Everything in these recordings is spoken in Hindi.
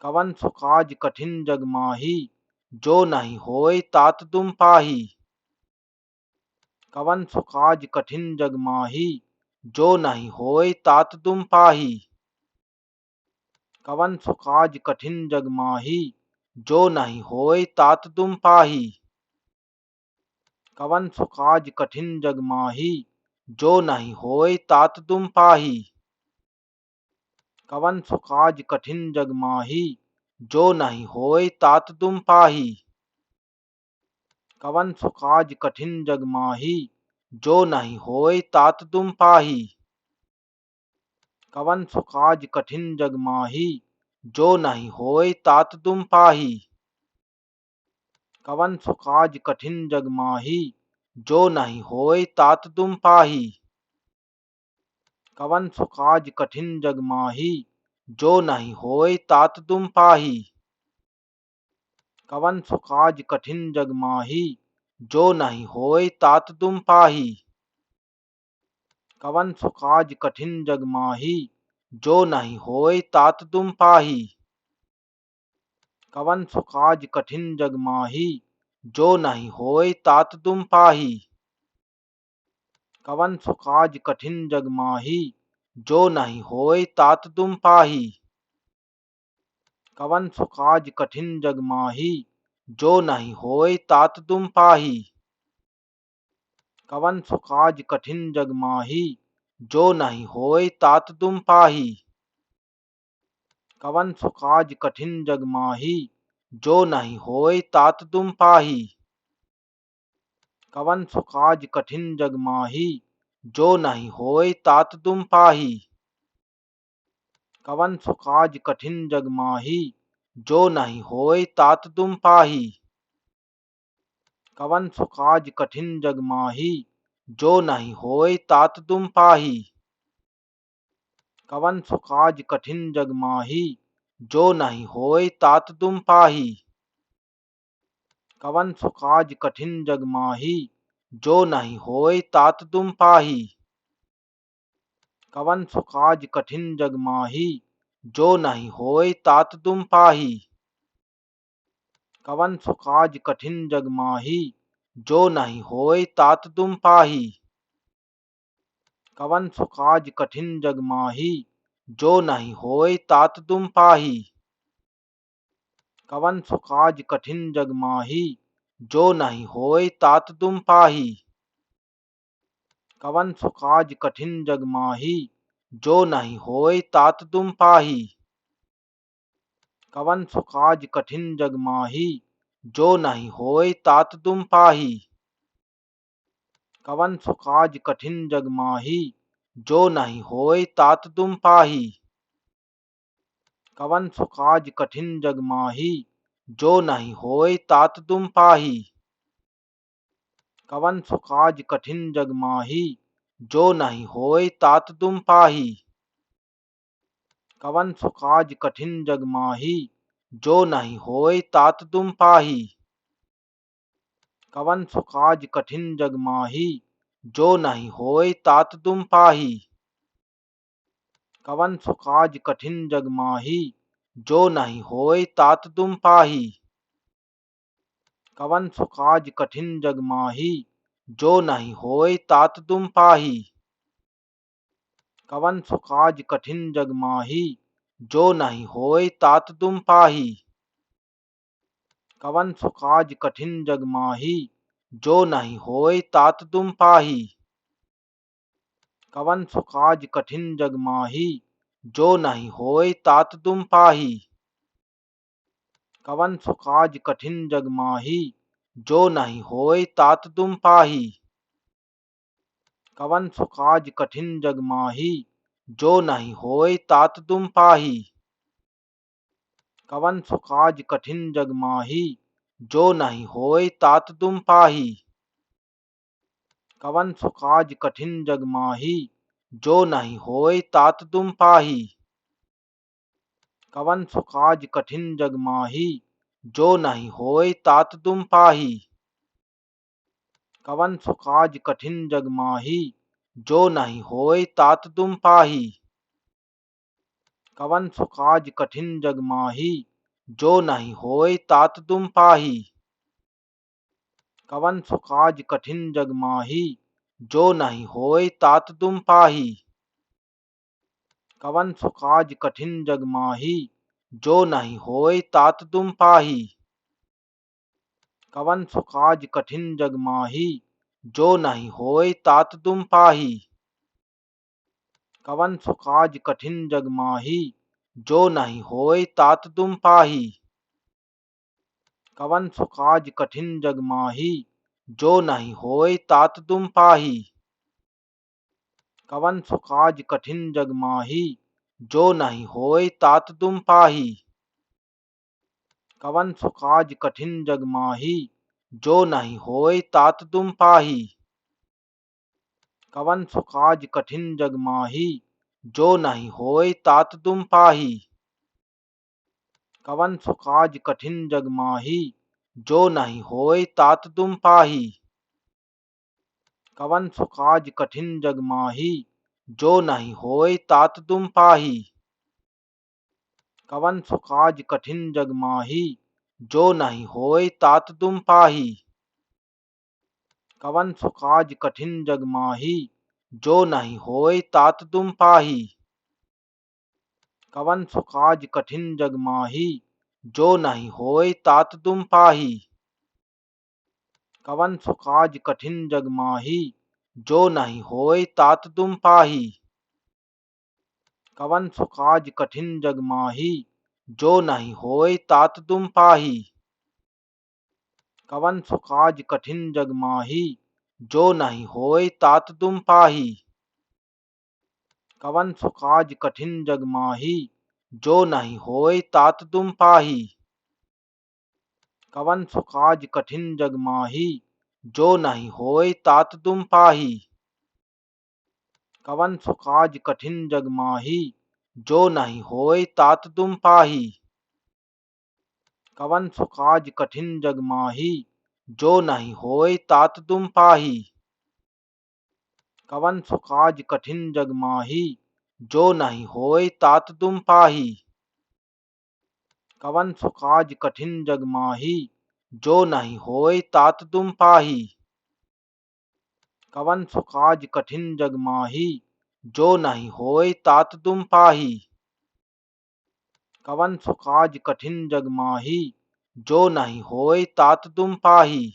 कवन सुकाज कठिन जग माही, जो नहीं होय तात तुम पाही। कवन सुकाज कठिन जग माही, जो नहीं होय तात तुम पाही। कवन सुकाज कठिन जग माही, जो नहीं होय तात तुम पाही। कवन सुकाज कठिन जग माही, जो नहीं होय तात तुम पाही। कवन सुकाज कठिन जग माही, जो नहीं होय तात तुम पाही। कवन सुकाज कठिन जग माही, जो नहीं होय तात तुम पाही। कवन सुकाज कठिन जग माही, जो नहीं होय तात तुम पाही। कवन सुकाज कठिन जग माही, जो नहीं होय तात तुम पाही। कवन सुकाज कठिन जग माही, जो नहीं होय तात तुम पाही। कवन सुकाज कठिन जग माही, जो नहीं होय तात तुम पाही। कवन सुकाज कठिन जग माही, जो नहीं होय तात तुम पाही। कवन सुकाज कठिन जग माही, जो नहीं होय तात तुम पाही। कवन सुकाज कठिन जग माही, जो नहीं होय तात तुम पाही। कवन सुकाज कठिन जग माही, जो नहीं होय तात तुम पाही। कवन सुकाज कठिन जग माही, जो नहीं होय तात तुम पाही। कवन सुकाज कठिन जग माही, जो नहीं होय तात तुम पाही। कवन सुकाज कठिन जग माही, जो नहीं होय तात तुम पाही। कवन सुकाज कठिन जग माही, जो नहीं होय तात तुम पाही। कवन सुकाज कठिन जग माही, जो नहीं होय तात तुम पाही। कवन सुकाज कठिन जग माही, जो नहीं होय तात तुम पाही। कवन सुकाज कठिन जग माही, जो नहीं होय तात तुम पाही। कवन सुकाज कठिन जग माही, जो नहीं होय तात तुम पाही। कवन सुकाज कठिन जग माही, जो नहीं होय तात तुम पाही। कवन सुकाज कठिन जग माही, जो नहीं होय तात तुम पाही। कवन सुकाज कठिन जग माही, जो नहीं होय तात तुम पाही। कवन सुकाज कठिन जग माही, जो नहीं होय तात तुम पाही। कवन सुकाज कठिन जग माही, जो नहीं होय तात तुम पाही। कवन सुकाज कठिन जग माही, जो नहीं होय तात तुम पाही। कवन सुकाज कठिन जग माही, जो नहीं होय तात तुम पाही। कवन सुकाज कठिन जग माही, जो नहीं होय तात तुम पाही। कवन सुकाज कठिन जग माही, जो नहीं होय तात तुम पाही। कवन सुकाज कठिन जग माही, जो नहीं होय तात तुम पाही। कवन सुकाज कठिन जग माही, जो नहीं होय तात तुम पाही। कवन सुकाज कठिन जग माही, जो नहीं होय तात तुम पाही। कवन सुकाज कठिन जग माही, जो नहीं होय तात तुम पाही। कवन सुकाज कठिन जग माही, जो नहीं होय तात तुम पाही। कवन सुकाज कठिन जग माही, जो नहीं होय तात तुम पाही। कवन सुकाज कठिन जग माही, जो नहीं होय तात तुम पाही। कवन सुकाज कठिन जग माही, जो नहीं होय तात तुम पाही। कवन सुकाज कठिन जग माही, जो नहीं होय तात तुम पाही। कवन सुकाज कठिन जग माही, जो नहीं होय तात तुम पाही। कवन सुकाज कठिन जग माही, जो नहीं होय तात तुम पाही। कवन सुकाज कठिन जग माही, जो नहीं होय तात तुम पाही। कवन सुकाज कठिन जग माही, जो नहीं होय तात तुम पाही। कवन सुकाज कठिन जग माही, जो नहीं होय तात तुम पाही। कवन सुकाज कठिन जग माही, जो नहीं होय तात तुम पाही। कवन सुकाज कठिन जग माही, जो नहीं होय तात तुम पाही। कवन सुकाज कठिन जग माही, जो नहीं होय तात तुम पाही। कवन सुकाज कठिन जग माही, जो नहीं होय तात तुम पाही। कवन सुकाज कठिन जग माही, जो नहीं होय तात तुम पाही। कवन सुकाज कठिन जग माही, जो नहीं होय तात तुम पाही। कवन सुकाज कठिन जग माही, जो नहीं होय तात तुम पाही। कवन सुकाज कठिन जग माही, जो नहीं होय तात तुम पाही। कवन सुकाज कठिन जग माही, जो नहीं होय तात तुम पाही। कवन सुकाज कठिन जग माही, जो नहीं होय तात तुम पाही। कवन सुकाज कठिन जग माही, जो नहीं होय तात तुम पाही। कवन सुकाज कठिन जग माही, जो नहीं होय तात तुम पाही। कवन सुकाज कठिन जग माही, जो नहीं होय तात तुम पाही। कवन सुकाज कठिन जग माही, जो नहीं होय तात तुम पाही। कवन सुकाज कठिन जग माही, जो नहीं होय तात तुम पाही। कवन सुकाज कठिन जग माही, जो नहीं होय तात तुम पाही। कवन सुकाज कठिन जग माही, जो नहीं होय तात तुम पाही। कवन सुकाज कठिन जग माही, जो नहीं होय तात तुम पाही। कवन सुकाज कठिन जग माही, जो नहीं होय तात तुम पाही। कवन सुकाज कठिन जग माही, जो नहीं होय तात तुम पाही। कवन सुकाज कठिन जग माही, जो नहीं होय तात तुम पाही। कवन सुकाज कठिन जग माही, जो नहीं होय तात तुम पाही। कवन सुकाज कठिन जग माही, जो नहीं होय तात तुम पाही।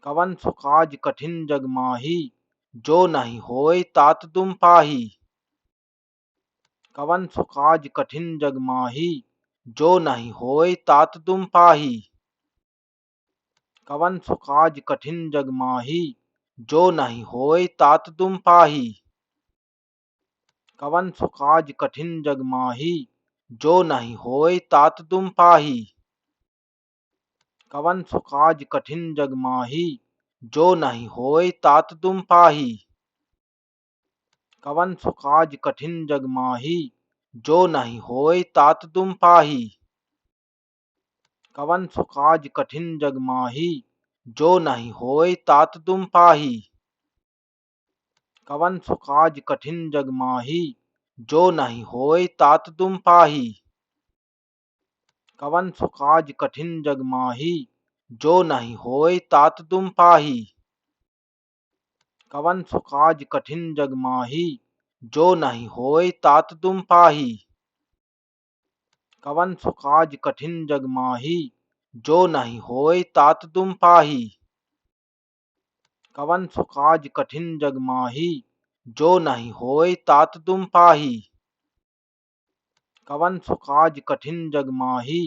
कवन सुकाज कठिन जग माही, जो नहीं होय तात तुम पाही। कवन सुकाज कठिन जग माही, जो नहीं होय तात तुम पाही। कवन सुकाज कठिन जग माही, जो नहीं होय तात तुम पाही। कवन सुकाज कठिन जग माही, जो नहीं होय तात तुम पाही। कवन सुकाज कठिन जग माही, जो नहीं होय तात तुम पाही। कवन सुकाज कठिन जग माही, जो नहीं होय तात तुम पाही। कवन सुकाज कठिन जग माही, जो नहीं होय तात तुम पाही। कवन सुकाज कठिन जग माही, जो नहीं होय तात तुम पाही। कवन सुकाज कठिन जग माही, जो नहीं होय तात तुम पाही। कवन सुकाज कठिन जग माही, जो नहीं होय तात तुम पाही। कवन सुकाज कठिन जग माही, जो नहीं होय तात तुम पाही। कवन सुकाज कठिन जग माही, जो नहीं होय तात तुम पाही। कवन सुकाज कठिन जग माही,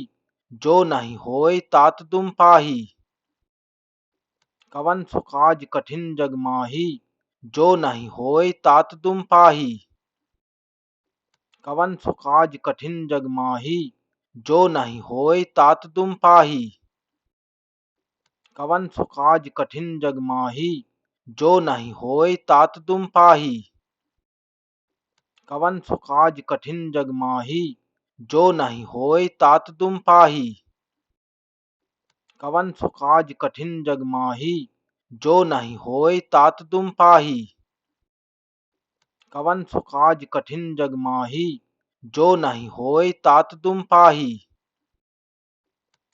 जो नहीं होय तात तुम पाही। कवन सुकाज कठिन जग माही, जो नहीं होय तात तुम पाही। कवन सुकाज कठिन जग माही, जो नहीं होय तात तुम पाही। कवन सुकाज कठिन जग माही, जो नहीं होय तात तुम पाही। कवन सुकाज कठिन जग माही, जो नहीं होय तात तुम पाही। कवन सुकाज कठिन जग माही, जो नहीं होय तात तुम पाही। कवन सुकाज कठिन जग माही, जो नहीं होय तात तुम पाही।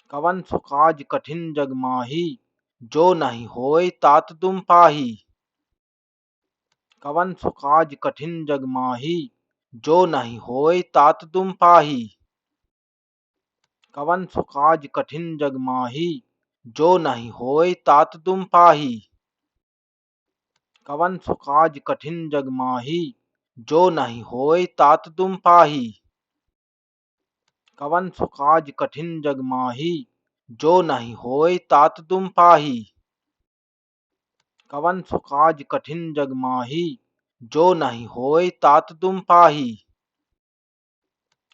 कवन सो काज कठिन जग माही, जो नहीं होय तात तुम पाही। कवन सो काज कठिन जग माही, जो नहीं होय तात तुम पाही। कवन सो काज कठिन जग माही, जो नहीं होय तात तुम पाही। कवन सो काज कठिन जग माही, जो नहीं होय तात तुम पाही। कवन सो काज कठिन जग माही, जो नहीं होय तात तुम पाही। कवन सो काज कठिन जग माही, जो नहीं होय तात तुम पाही।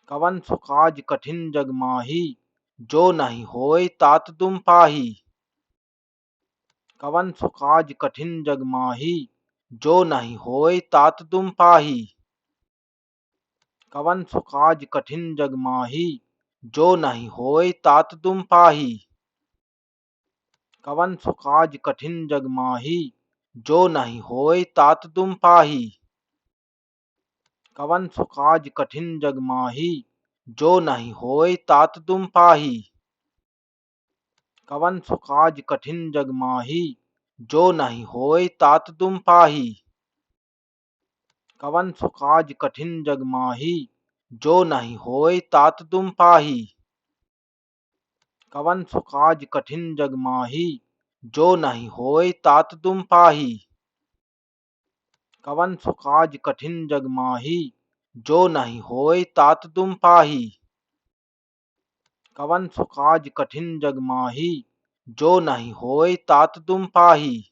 कवन सो काज कठिन जग माही, जो नहीं होय तात तुम पाही। कवन सो काज कठिन जग माही, जो नहीं होय तात तुम पाही। कवन सो काज कठिन जग माही, जो नहीं होय तात तुम पाही। कवन सो काज कठिन जग माही, जो नहीं होय तात तुम पाही। कवन सो काज कठिन जग माही, जो नहीं होय तात तुम पाही। कवन सो काज कठिन जग माही, जो नहीं होय तात तुम पाही। कवन सो काज कठिन जग माही, जो नहीं होय तात तुम पाही। कवन सो काज कठिन जग माही, जो नहीं होय तात तुम पाही। कवन सो काज कठिन जग माही, जो नहीं होय तात तुम पाही। कवन सो काज कठिन जग माही, जो नहीं होय तात तुम पाही।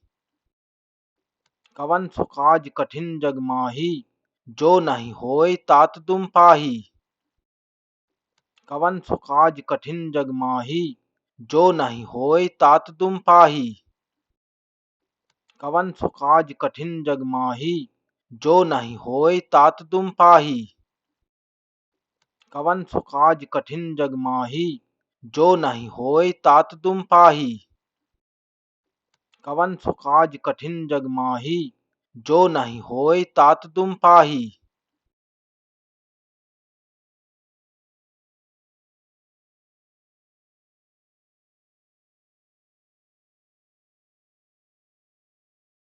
कवन सो काज कठिन जग माही, जो नहीं होय तात तुम पाही। कवन सो काज कठिन जग माही, जो नहीं होय तात तुम पाही। कवन सो काज कठिन जग माही, जो नहीं होय तात तुम पाही। कवन सो काज कठिन जग माही, जो नहीं होय तात तुम पाही। कवन सो काज कठिन जग माही, जो नहीं होय तात तुम पाही।